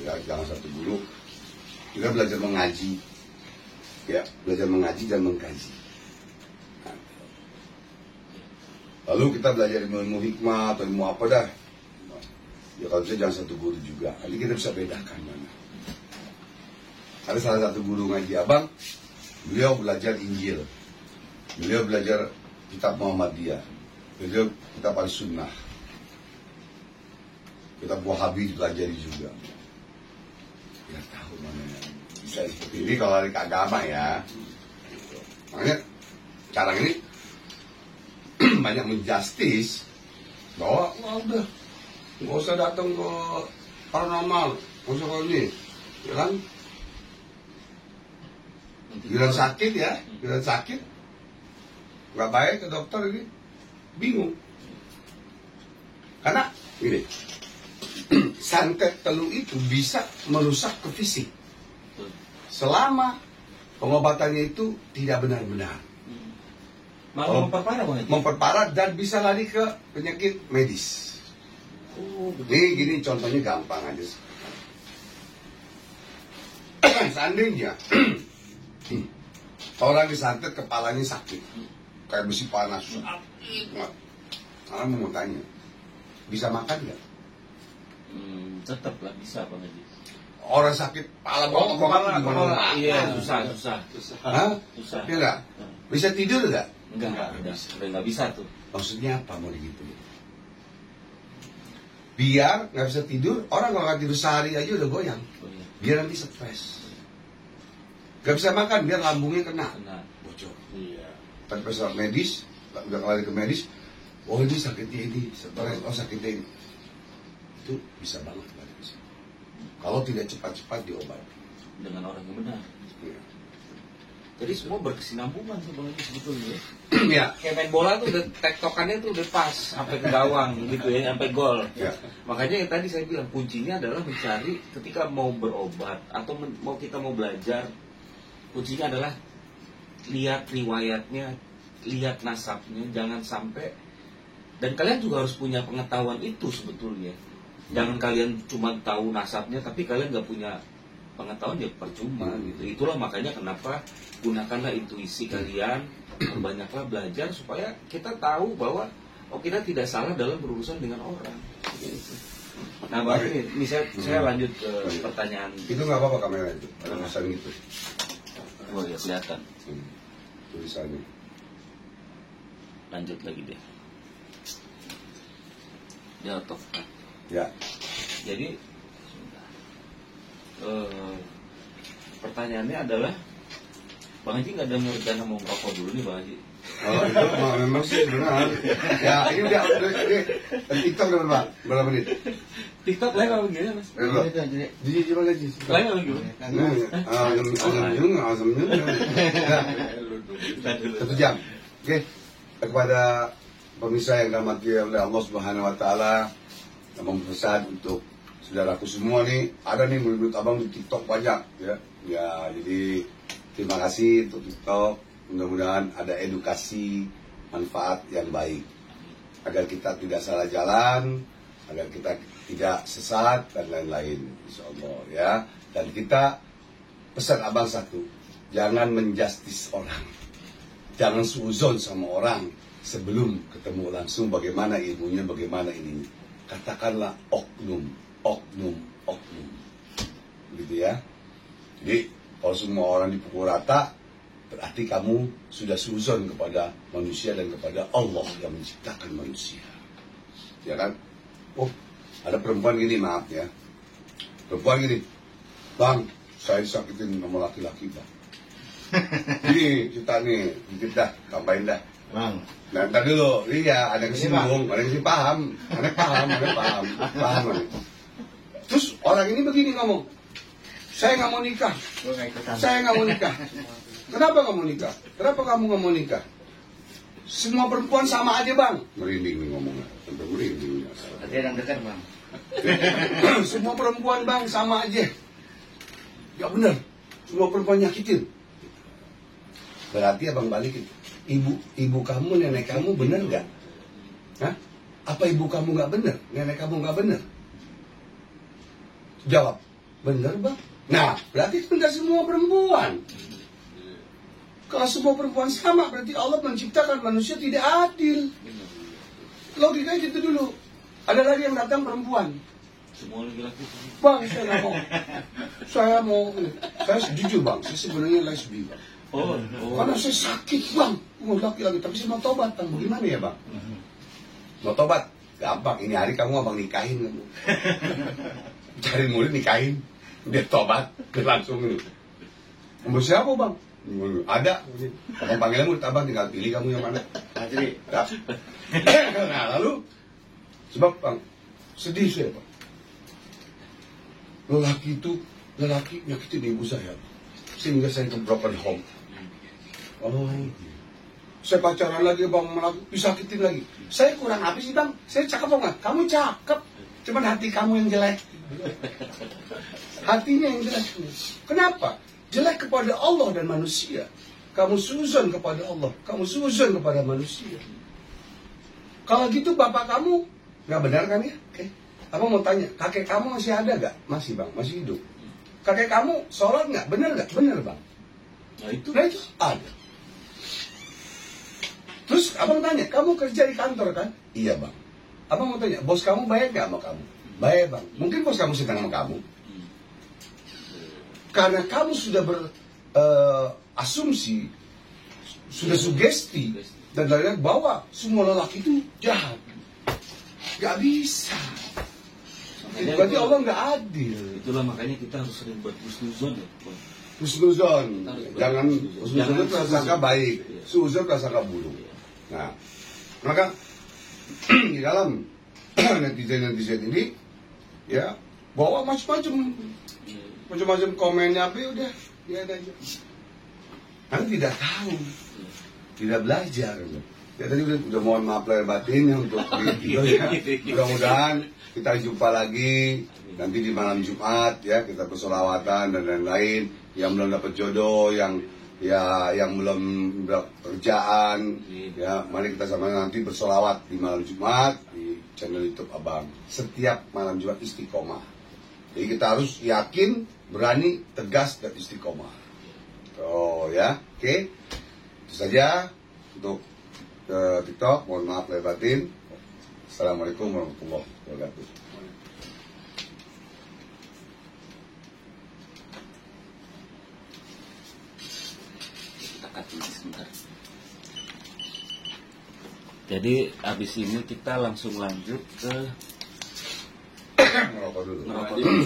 ya, jangan satu guru. Kita belajar mengaji, ya, belajar mengaji dan mengkaji. Lalu kita belajar ilmu hikmah atau ilmu apa dah. Ya kalau bisa jangan satu guru juga. Nanti kita bisa bedakan mana. Ada salah satu guru ngaji abang, beliau belajar Injil, beliau belajar kitab Muhammadiyah, beliau kitab Al-Sunnah, kitab Wahabi dipelajari juga. Ya tahu mana bisa seperti ini kalau dari agama ya. Makanya sekarang ini banyak menjustis bahwa udah nggak usah datang ke paranormal, nggak usah ke ini, ya kan? Bilang sakit ya, bilang sakit, nggak baik ke dokter ini, bingung. Karena ini santet telur itu bisa merusak ke fisik selama pengobatannya itu tidak benar-benar. Malah memperparah Bang Haji? Memperparah dan bisa lari ke penyakit medis. Ini gini contohnya gampang aja. Seandainya orang disantet kepalanya sakit, kayak besi panas, sakit banget. Orang mau tanya, bisa makan nggak? Tetap lah bisa Bang Haji. Orang sakit kepala kepala. Iya, susah. Hah? Susah. Iya nggak? Bisa tidur nggak? Enggak bisa tuh. Maksudnya apa mau gitu? Biar nggak bisa tidur, orang kalau nggak tidur sehari aja udah goyang. Biar nanti stres. Nggak bisa makan, biar lambungnya kena. Bocor. Iya. Tanpa medis, udah kembali ke medis. Oh ini sakitnya ini, stres. Oh sakitnya ini. Itu bisa banget. Kalau tidak cepat-cepat diobati dengan orang yang benar. Ya. Jadi semua berkesinambungan sebenarnya sebetulnya. Ya. Kayak main bola tuh udah tektokannya tuh udah pas sampai ke gawang gitu ya, sampai gol. Ya. Makanya yang tadi saya bilang kuncinya adalah mencari ketika mau berobat atau kita mau belajar, kuncinya adalah lihat riwayatnya, lihat nasabnya, jangan sampai, dan kalian juga harus punya pengetahuan itu sebetulnya. Jangan kalian cuma tahu nasabnya tapi kalian nggak punya pengetahuan, ya percuma gitu. Itulah makanya kenapa gunakanlah intuisi kalian, perbanyaklah belajar supaya kita tahu bahwa kita tidak salah dalam berurusan dengan orang. Nah, Bang, ini saya lanjut ke pertanyaan. Itu nggak apa-apa kamera itu, ada tulisan gitu. Oh ya kelihatan. Tulisannya. Lanjut lagi deh. Ya toh. Ya. Jadi pertanyaannya adalah, Bang Haji nggak ada rencana mau merokok dulu nih Bang Haji? Oh itu memang sih benar. Ya ini udah TikTok udah berapa menit? TikTok lain apa gimana Mas? Jadi coba lagi. Lain apa gimana? Satu jam. Oke. Kepada pemirsa yang dirahmati oleh Allah Subhanahu Wa Taala, memesan untuk saudaraku semua nih, ada nih menurut abang di TikTok banyak ya. Ya jadi terima kasih untuk TikTok. Mudah-mudahan ada edukasi manfaat yang baik agar kita tidak salah jalan, agar kita tidak sesat dan lain-lain, insyaallah ya. Dan kita pesan abang satu, jangan menjustis orang, jangan suuzon sama orang sebelum ketemu langsung bagaimana ilmunya, bagaimana ininya. Katakanlah oknum, gitu ya. Jadi kalau semua orang dipukul rata, berarti kamu sudah suzon kepada manusia dan kepada Allah yang menciptakan manusia, ya kan? Oh, ada perempuan gini, maaf ya, perempuan gini, Bang, saya disakitin sama laki-laki Bang. Ini kita nih, dikit dah, tambahin dah. Bang. Nah, ntar dulu, iya, ada kesinggung, ada yang paham, ada paham. Terus orang ini begini ngomong, saya nggak mau nikah, Kenapa nggak mau nikah? Kenapa kamu nggak mau nikah? Semua perempuan sama aja Bang. Merinding nih ngomongnya, sampai merinding. Ada yang dekat Bang. Semua perempuan Bang sama aja. Ya benar, semua perempuan nyakitin. Berarti abang balikin. Ibu kamu, nenek kamu benar nggak? Hah? Apa ibu kamu nggak benar? Nenek kamu nggak benar? Jawab. Bener bang. Nah, berarti itu tidak semua perempuan. Kalau semua perempuan sama, berarti Allah menciptakan manusia tidak adil. Logikanya gitu dulu. Ada lagi yang datang perempuan. Semua laki-laki. Bang, saya nggak mau. Saya jujur bang, saya sebenarnya lesbi bang. Oh. Karena saya sakit bang, mau laki-laki, tapi saya mau tobat bang. Bagaimana ya bang? Mau tobat? Gampang, ini hari kamu abang nikahin kamu. Cari murid nikahin, dia tobat, dia langsung ini. Mau siapa bang? Ada. Abang panggilnya murid abang, tinggal pilih kamu yang mana. Nah lalu, sebab bang, sedih saya bang. Lelaki nyakitin ibu saya, sehingga saya ke broken home. Oh, saya pacaran lagi bang, disakitin lagi. Saya kurang apa sih bang? Saya cakep apa nggak? Kamu cakep, cuman hati kamu yang jelek. Hatinya yang jelek. Kenapa? Jelek kepada Allah dan manusia. Kamu suzon kepada Allah, kamu suzon kepada manusia. Kalau gitu bapak kamu nggak benar kan ya? Oke. Abang mau tanya, kakek kamu masih ada gak? Masih bang, masih hidup. Kakek kamu sholat nggak? Bener nggak? Bener bang. Nah itu Ada. Terus abang tanya, kamu kerja di kantor kan? Iya bang. Abang mau tanya, bos kamu baik nggak sama kamu? Baik bang. Mungkin bos kamu sedang sama kamu. Karena kamu sudah berasumsi, sudah sugesti, dan lihat bahwa semua lelaki itu jahat. Gak bisa. Berarti Allah nggak adil. Itulah makanya kita harus sering buat husnuzon ya. Husnuzon, jangan husnuzon Jangan itu prasangka baik, suzon prasangka buruk. Nah, maka di dalam netizen ini ya bawa macam-macam komennya apa ya udah dia ada aja. Karena tidak tahu, tidak belajar. Ya tadi udah mohon maaf lahir batin ya untuk video ya. Mudah-mudahan kita jumpa lagi nanti di malam Jumat ya, kita bersolawatan dan lain-lain. Yang belum dapat jodoh, yang belum kerjaan, ya mari kita sama nanti bersolawat di malam Jumat di channel YouTube Abang. Setiap malam Jumat istiqomah. Jadi kita harus yakin, berani, tegas dan istiqomah. Oh ya, oke. Itu saja untuk TikTok. Mohon maaf lahir batin. Assalamualaikum warahmatullahi wabarakatuh. Jadi habis ini kita langsung lanjut ke Merokok dulu. ngerokok dulu.